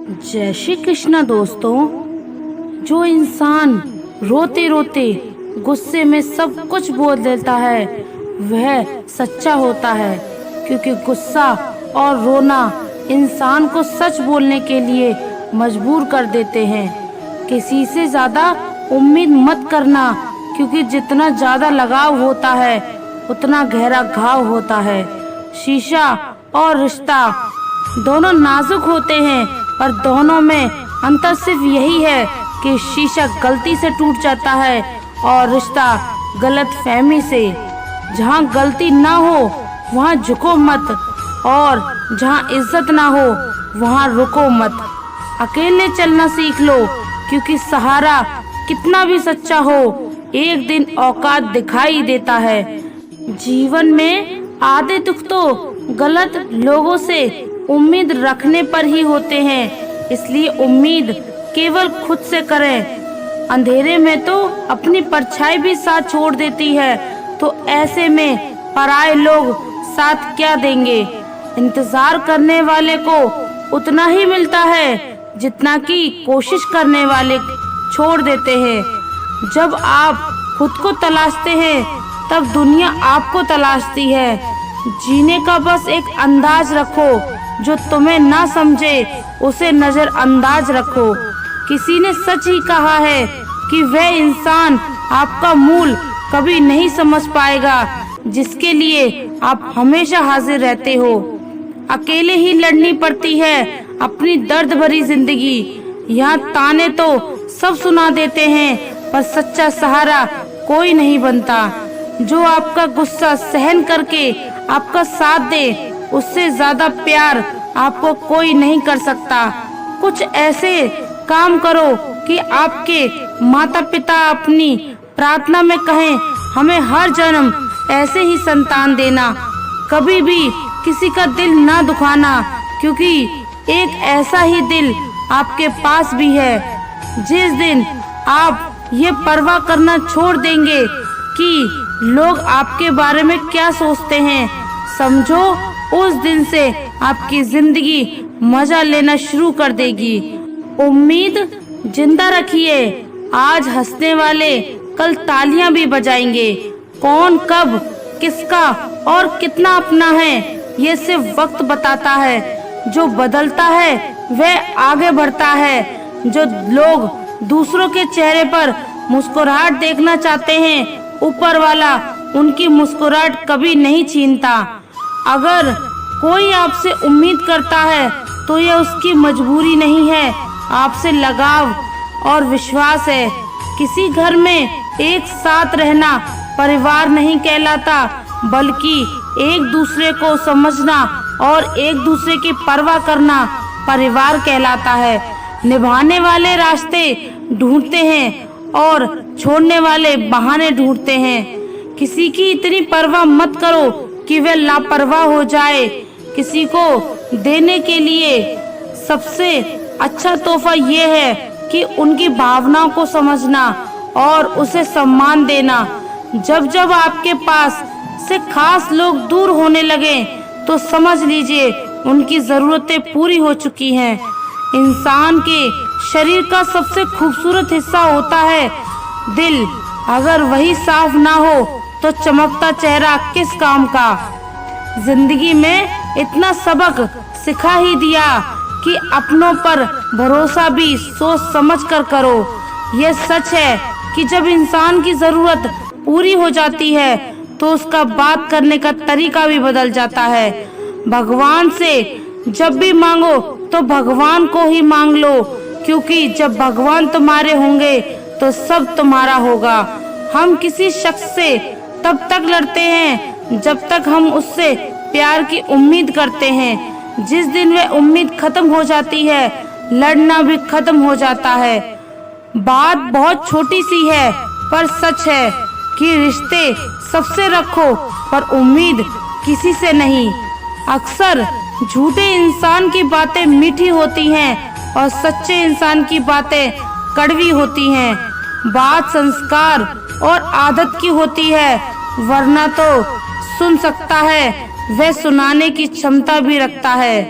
जय श्री कृष्ण दोस्तों। जो इंसान रोते रोते गुस्से में सब कुछ बोल देता है वह सच्चा होता है, क्योंकि गुस्सा और रोना इंसान को सच बोलने के लिए मजबूर कर देते हैं। किसी से ज़्यादा उम्मीद मत करना, क्योंकि जितना ज़्यादा लगाव होता है उतना गहरा घाव होता है। शीशा और रिश्ता दोनों नाजुक होते हैं, पर दोनों में अंतर सिर्फ यही है कि शीशा गलती से टूट जाता है और रिश्ता गलत फहमी से। जहाँ गलती ना हो वहाँ झुको मत, और जहाँ इज्जत ना हो वहाँ रुको मत। अकेले चलना सीख लो, क्योंकि सहारा कितना भी सच्चा हो एक दिन औकात दिखाई देता है। जीवन में आधे दुख तो गलत लोगों से उम्मीद रखने पर ही होते हैं, इसलिए उम्मीद केवल खुद से करें। अंधेरे में तो अपनी परछाई भी साथ छोड़ देती है, तो ऐसे में पराये लोग साथ क्या देंगे। इंतजार करने वाले को उतना ही मिलता है जितना कि कोशिश करने वाले छोड़ देते हैं। जब आप खुद को तलाशते हैं तब दुनिया आपको तलाशती है। जीने का बस एक अंदाज रखो, जो तुम्हें ना समझे उसे नजरअंदाज रखो। किसी ने सच ही कहा है कि वह इंसान आपका मूल कभी नहीं समझ पाएगा जिसके लिए आप हमेशा हाजिर रहते हो। अकेले ही लड़नी पड़ती है अपनी दर्द भरी जिंदगी। यहाँ ताने तो सब सुना देते हैं, पर सच्चा सहारा कोई नहीं बनता। जो आपका गुस्सा सहन करके आपका साथ दे, उससे ज्यादा प्यार आपको कोई नहीं कर सकता। कुछ ऐसे काम करो कि आपके माता पिता अपनी प्रार्थना में कहें, हमें हर जन्म ऐसे ही संतान देना। कभी भी किसी का दिल ना दुखाना, क्योंकि एक ऐसा ही दिल आपके पास भी है। जिस दिन आप ये परवाह करना छोड़ देंगे कि लोग आपके बारे में क्या सोचते हैं, समझो उस दिन से आपकी जिंदगी मजा लेना शुरू कर देगी। उम्मीद जिंदा रखिए, आज हंसने वाले कल तालियां भी बजाएंगे। कौन कब किसका और कितना अपना है ये सिर्फ वक्त बताता है। जो बदलता है वह आगे बढ़ता है। जो लोग दूसरों के चेहरे पर मुस्कुराहट देखना चाहते हैं, ऊपर वाला उनकी मुस्कुराहट कभी नहीं छीनता। अगर कोई आपसे उम्मीद करता है तो यह उसकी मजबूरी नहीं है, आपसे लगाव और विश्वास है। किसी घर में एक साथ रहना परिवार नहीं कहलाता, बल्कि एक दूसरे को समझना और एक दूसरे की परवाह करना परिवार कहलाता है। निभाने वाले रास्ते ढूंढते हैं और छोड़ने वाले बहाने ढूंढते हैं। किसी की इतनी परवाह मत करो कि वह लापरवाह हो जाए। किसी को देने के लिए सबसे अच्छा तोहफा ये है कि उनकी भावनाओं को समझना और उसे सम्मान देना। जब जब आपके पास से खास लोग दूर होने लगे तो समझ लीजिए उनकी जरूरतें पूरी हो चुकी हैं। इंसान के शरीर का सबसे खूबसूरत हिस्सा होता है दिल। अगर वही साफ ना हो तो चमकता चेहरा किस काम का। जिंदगी में इतना सबक सिखा ही दिया कि अपनों पर भरोसा भी सोच समझ कर करो। यह सच है कि जब इंसान की जरूरत पूरी हो जाती है तो उसका बात करने का तरीका भी बदल जाता है। भगवान से जब भी मांगो तो भगवान को ही मांग लो, क्योंकि जब भगवान तुम्हारे होंगे तो सब तुम्हारा होगा। हम किसी शख्स से तब तक लड़ते हैं जब तक हम उससे प्यार की उम्मीद करते हैं। जिस दिन वह उम्मीद खत्म हो जाती है, लड़ना भी खत्म हो जाता है। बात बहुत छोटी सी है, पर सच है कि रिश्ते सबसे रखो, पर उम्मीद किसी से नहीं। अक्सर झूठे इंसान की बातें मीठी होती हैं और सच्चे इंसान की बातें कड़वी होती हैं। बात संस्कार और आदत की होती है, वरना तो सुन सकता है वह सुनाने की क्षमता भी रखता है।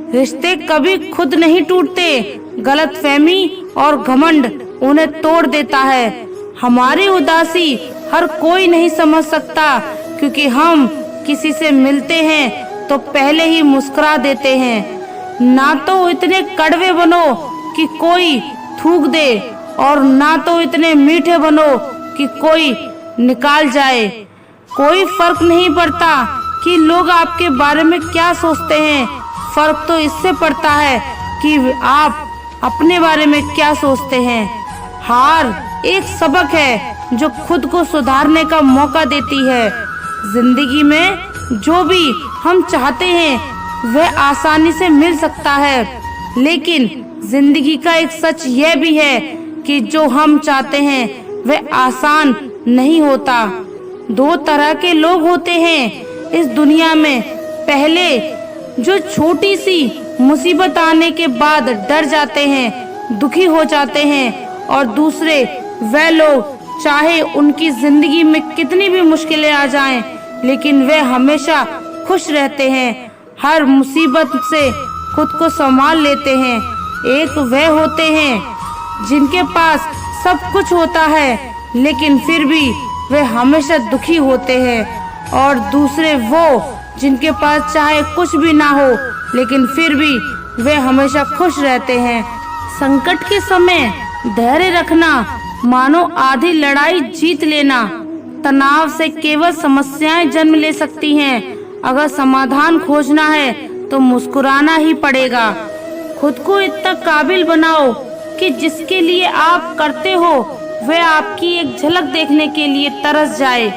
रिश्ते कभी खुद नहीं टूटते, गलतफहमी और घमंड उन्हें तोड़ देता है। हमारी उदासी हर कोई नहीं समझ सकता, क्योंकि हम किसी से मिलते हैं तो पहले ही मुस्कुरा देते हैं। ना तो इतने कड़वे बनो कि कोई थूक दे, और ना तो इतने मीठे बनो कि कोई निकाल जाए। कोई फर्क नहीं पड़ता कि लोग आपके बारे में क्या सोचते हैं, फर्क तो इससे पड़ता है कि आप अपने बारे में क्या सोचते हैं। हार एक सबक है जो खुद को सुधारने का मौका देती है। जिंदगी में जो भी हम चाहते हैं वह आसानी से मिल सकता है, लेकिन जिंदगी का एक सच यह भी है कि जो हम चाहते हैं वह आसान नहीं होता। दो तरह के लोग होते हैं इस दुनिया में। पहले जो छोटी सी मुसीबत आने के बाद डर जाते हैं, दुखी हो जाते हैं, और दूसरे वह लोग चाहे उनकी जिंदगी में कितनी भी मुश्किलें आ जाएं, लेकिन वे हमेशा खुश रहते हैं, हर मुसीबत से खुद को संभाल लेते हैं। एक वह होते हैं जिनके पास सब कुछ होता है, लेकिन फिर भी वे हमेशा दुखी होते हैं, और दूसरे वो जिनके पास चाहे कुछ भी ना हो, लेकिन फिर भी वे हमेशा खुश रहते हैं। संकट के समय धैर्य रखना मानो आधी लड़ाई जीत लेना। तनाव से केवल समस्याएं जन्म ले सकती हैं। अगर समाधान खोजना है तो मुस्कुराना ही पड़ेगा। खुद को इतना काबिल बनाओ कि जिसके लिए आप करते हो वह आपकी एक झलक देखने के लिए तरस जाए।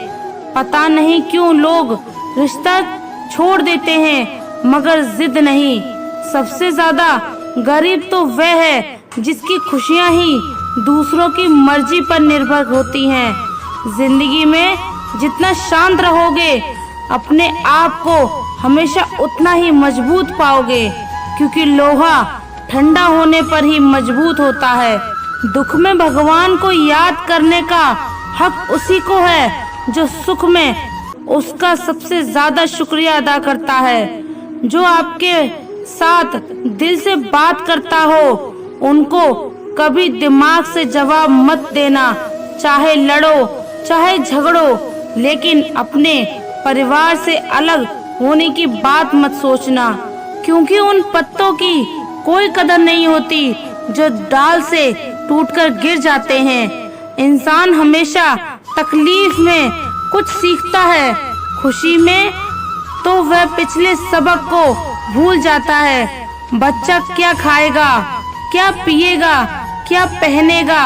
पता नहीं क्यों लोग रिश्ता छोड़ देते हैं, मगर जिद नहीं। सबसे ज्यादा गरीब तो वह है जिसकी खुशियां ही दूसरों की मर्जी पर निर्भर होती हैं। जिंदगी में जितना शांत रहोगे, अपने आप को हमेशा उतना ही मजबूत पाओगे, क्योंकि लोहा ठंडा होने पर ही मजबूत होता है। दुख में भगवान को याद करने का हक उसी को है जो सुख में उसका सबसे ज्यादा शुक्रिया अदा करता है। जो आपके साथ दिल से बात करता हो उनको कभी दिमाग से जवाब मत देना। चाहे लड़ो चाहे झगड़ो, लेकिन अपने परिवार से अलग होने की बात मत सोचना, क्योंकि उन पत्तों की कोई कदर नहीं होती जो डाल से टूटकर गिर जाते हैं। इंसान हमेशा तकलीफ में कुछ सीखता है, खुशी में तो वह पिछले सबक को भूल जाता है। बच्चा क्या खाएगा, क्या पिएगा, क्या पहनेगा,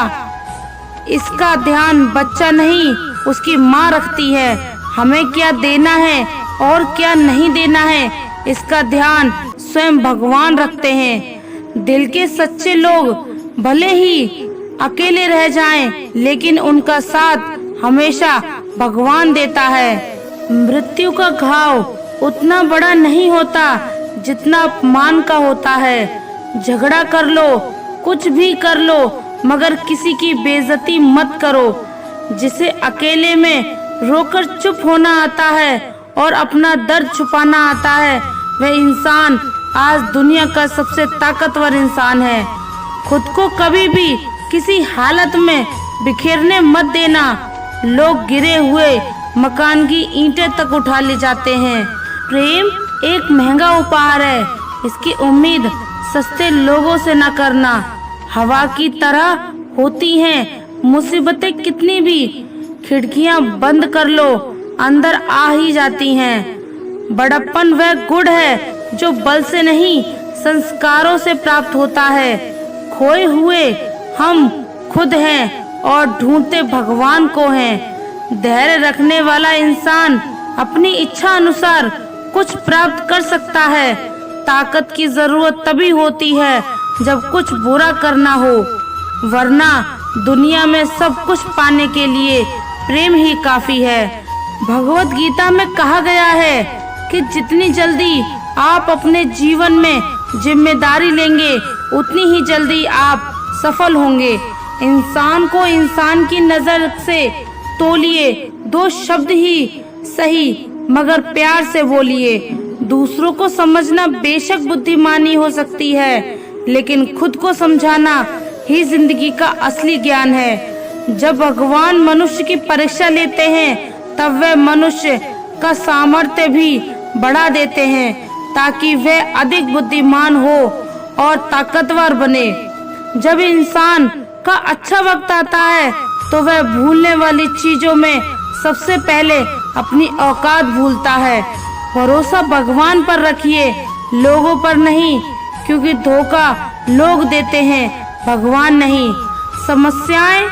इसका ध्यान बच्चा नहीं उसकी माँ रखती है। हमें क्या देना है और क्या नहीं देना है, इसका ध्यान स्वयं भगवान रखते हैं। दिल के सच्चे लोग भले ही अकेले रह जाएं, लेकिन उनका साथ हमेशा भगवान देता है। मृत्यु का घाव उतना बड़ा नहीं होता जितना अपमान का है। झगड़ा कर लो, कुछ भी कर लो, मगर किसी की बेइज्जती मत करो। जिसे अकेले में रोकर चुप होना आता है और अपना दर्द छुपाना आता है, वह इंसान आज दुनिया का सबसे ताकतवर इंसान है। खुद को कभी भी किसी हालत में बिखेरने मत देना। लोग गिरे हुए मकान की ईंटें तक उठा ले जाते हैं। प्रेम एक महंगा उपहार है, इसकी उम्मीद सस्ते लोगों से न करना। हवा की तरह होती हैं मुसीबतें, कितनी भी खिड़कियां बंद कर लो अंदर आ ही जाती हैं। बड़प्पन वह गुण है जो बल से नहीं संस्कारों से प्राप्त होता है। खोए हुए हम खुद हैं और ढूंढते भगवान को हैं। धैर्य रखने वाला इंसान अपनी इच्छा अनुसार कुछ प्राप्त कर सकता है। ताकत की जरूरत तभी होती है जब कुछ बुरा करना हो, वरना दुनिया में सब कुछ पाने के लिए प्रेम ही काफी है। भगवत गीता में कहा गया है कि जितनी जल्दी आप अपने जीवन में जिम्मेदारी लेंगे, उतनी ही जल्दी आप सफल होंगे। इंसान को इंसान की नजर से तोलिए, दो शब्द ही सही मगर प्यार से बोलिए। दूसरों को समझना बेशक बुद्धिमानी हो सकती है, लेकिन खुद को समझाना ही जिंदगी का असली ज्ञान है। जब भगवान मनुष्य की परीक्षा लेते हैं तब वह मनुष्य का सामर्थ्य भी बढ़ा देते हैं ताकि वह अधिक बुद्धिमान हो और ताकतवर बने। जब इंसान का अच्छा वक्त आता है तो वह भूलने वाली चीजों में सबसे पहले अपनी औकात भूलता है। भरोसा भगवान पर रखिए, लोगों पर नहीं, क्योंकि धोखा लोग देते हैं, भगवान नहीं। समस्याएं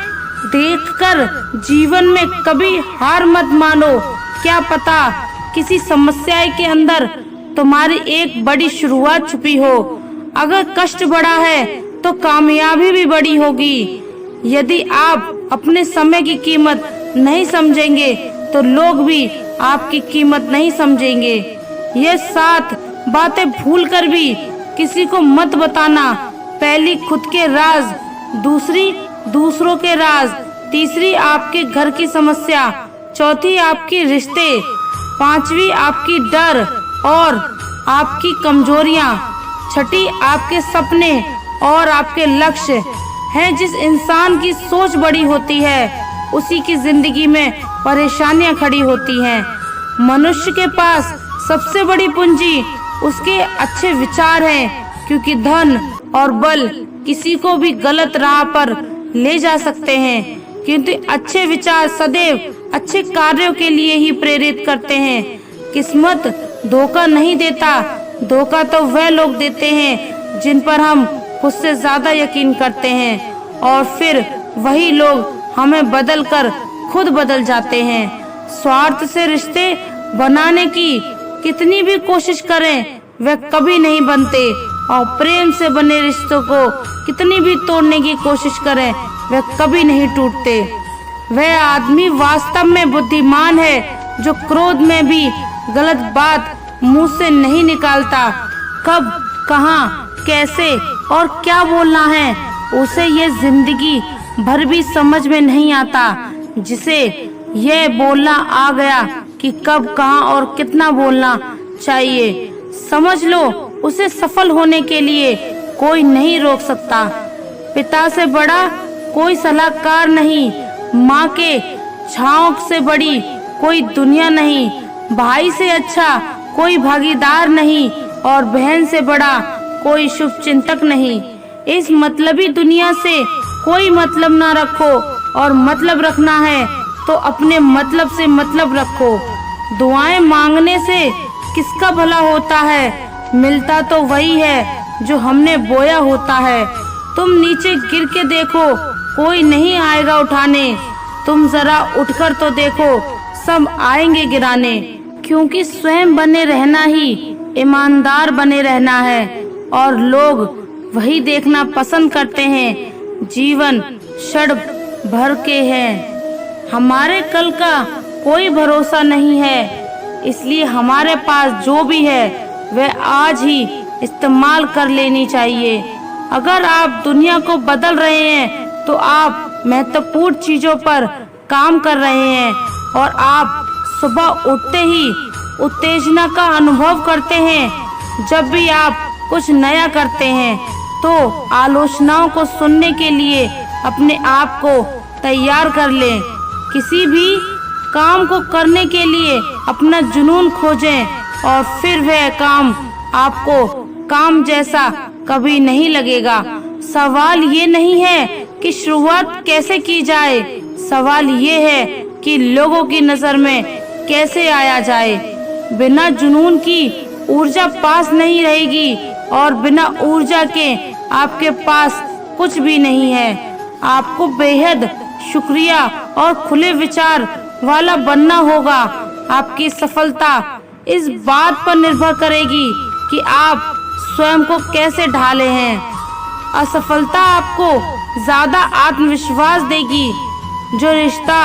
देखकर जीवन में कभी हार मत मानो। क्या पता किसी समस्या के अंदर तुम्हारी एक बड़ी शुरुआत छुपी हो। अगर कष्ट बड़ा है तो कामयाबी भी बड़ी होगी। यदि आप अपने समय की कीमत नहीं समझेंगे तो लोग भी आपकी कीमत नहीं समझेंगे। ये 7 बातें भूलकर भी किसी को मत बताना। पहली, खुद के राज। दूसरी, दूसरों के राज। तीसरी, आपके घर की समस्या। चौथी, आपके रिश्ते। पांचवी, आपकी डर और आपकी कमजोरियां। छठी, आपके सपने और आपके लक्ष्य हैं। जिस इंसान की सोच बड़ी होती है उसी की जिंदगी में परेशानियां खड़ी होती हैं। मनुष्य के पास सबसे बड़ी पूंजी उसके अच्छे विचार हैं, क्योंकि धन और बल किसी को भी गलत राह पर ले जा सकते हैं, किंतु अच्छे विचार सदैव अच्छे कार्यों के लिए ही प्रेरित करते हैं। किस्मत धोखा नहीं देता, धोखा तो वह लोग देते हैं जिन पर हम खुद से ज्यादा यकीन करते हैं, और फिर वही लोग हमें बदलकर खुद बदल जाते हैं। स्वार्थ से रिश्ते बनाने की कितनी भी कोशिश करें वे कभी नहीं बनते, और प्रेम से बने रिश्तों को कितनी भी तोड़ने की कोशिश करें वे कभी नहीं टूटते। वह आदमी वास्तव में बुद्धिमान है जो क्रोध में भी गलत बात मुंह से नहीं निकालता। कब, कहां, कैसे और क्या बोलना है उसे ये जिंदगी भर भी समझ में नहीं आता। जिसे यह बोलना आ गया कि कब, कहां और कितना बोलना चाहिए, समझ लो उसे सफल होने के लिए कोई नहीं रोक सकता। पिता से बड़ा कोई सलाहकार नहीं, माँ के छांव से बड़ी कोई दुनिया नहीं, भाई से अच्छा कोई भागीदार नहीं, और बहन से बड़ा कोई शुभ चिंतक नहीं। इस मतलबी दुनिया से कोई मतलब ना रखो, और मतलब रखना है तो अपने मतलब से मतलब रखो। दुआएं मांगने से किसका भला होता है, मिलता तो वही है जो हमने बोया होता है। तुम नीचे गिर के देखो, कोई नहीं आएगा उठाने, तुम जरा उठकर तो देखो, सब आएंगे गिराने। क्योंकि स्वयं बने रहना ही ईमानदार बने रहना है, और लोग वही देखना पसंद करते हैं। जीवन क्षण भर के हैं, हमारे कल का कोई भरोसा नहीं है, इसलिए हमारे पास जो भी है वह आज ही इस्तेमाल कर लेनी चाहिए। अगर आप दुनिया को बदल रहे हैं तो आप महत्वपूर्ण चीजों पर काम कर रहे हैं, और आप सुबह उठते ही उत्तेजना का अनुभव करते हैं। जब भी आप कुछ नया करते हैं तो आलोचनाओं को सुनने के लिए अपने आप को तैयार कर लें। किसी भी काम को करने के लिए अपना जुनून खोजें, और फिर वह काम आपको काम जैसा कभी नहीं लगेगा। सवाल ये नहीं है कि शुरुआत कैसे की जाए, सवाल ये है कि लोगों की नजर में कैसे आया जाए। बिना जुनून की ऊर्जा पास नहीं रहेगी, और बिना ऊर्जा के आपके पास कुछ भी नहीं है। आपको बेहद शुक्रिया और खुले विचार वाला बनना होगा। आपकी सफलता इस बात पर निर्भर करेगी कि आप स्वयं को कैसे ढाले हैं। असफलता आपको ज्यादा आत्मविश्वास देगी। जो रिश्ता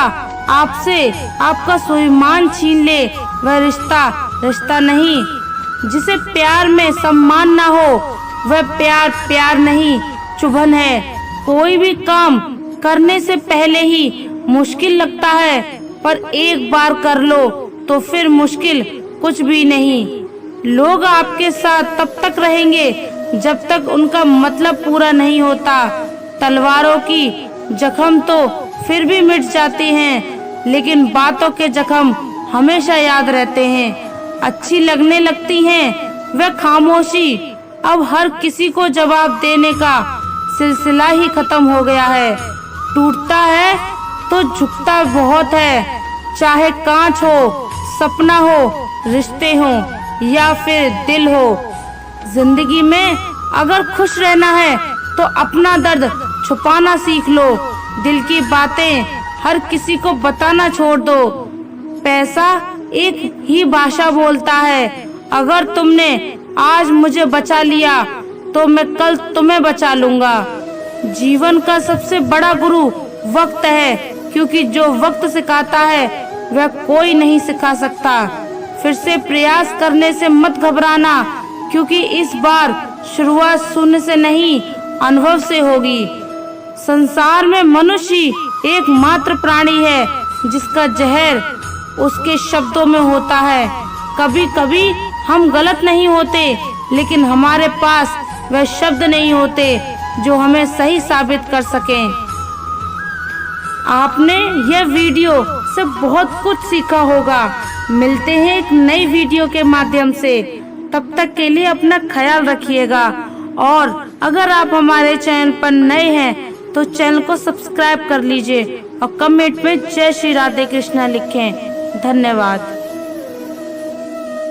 आपसे आपका स्वाभिमान छीन ले वह रिश्ता रिश्ता नहीं। जिसे प्यार में सम्मान ना हो वह प्यार प्यार नहीं, चुभन है। कोई भी काम करने से पहले ही मुश्किल लगता है, पर एक बार कर लो तो फिर मुश्किल कुछ भी नहीं। लोग आपके साथ तब तक रहेंगे जब तक उनका मतलब पूरा नहीं होता। तलवारों की जख्म तो फिर भी मिट जाते हैं, लेकिन बातों के जख्म हमेशा याद रहते हैं। अच्छी लगने लगती हैं वह खामोशी। अब हर किसी को जवाब देने का सिलसिला ही खत्म हो गया है। टूटता है तो झुकता बहुत है, चाहे कांच हो, सपना हो, रिश्ते हो या फिर दिल हो। जिंदगी में अगर खुश रहना है तो अपना दर्द छुपाना सीख लो। दिल की बातें हर किसी को बताना छोड़ दो। पैसा एक ही भाषा बोलता है। अगर तुमने आज मुझे बचा लिया तो मैं कल तुम्हें बचा लूंगा। जीवन का सबसे बड़ा गुरु वक्त है, क्योंकि जो वक्त सिखाता है वह कोई नहीं सिखा सकता। फिर से प्रयास करने से मत घबराना, क्योंकि इस बार शुरुआत शून्य से नहीं, अनुभव से होगी। संसार में मनुष्य एकमात्र प्राणी है जिसका जहर उसके शब्दों में होता है। कभी कभी हम गलत नहीं होते, लेकिन हमारे पास वह शब्द नहीं होते जो हमें सही साबित कर सकें। आपने यह वीडियो से बहुत कुछ सीखा होगा। मिलते हैं एक नई वीडियो के माध्यम से। तब तक के लिए अपना ख्याल रखिएगा, और अगर आप हमारे चैनल पर नए हैं तो चैनल को सब्सक्राइब कर लीजिए और कमेंट में जय श्री राधे कृष्णा लिखें। धन्यवाद।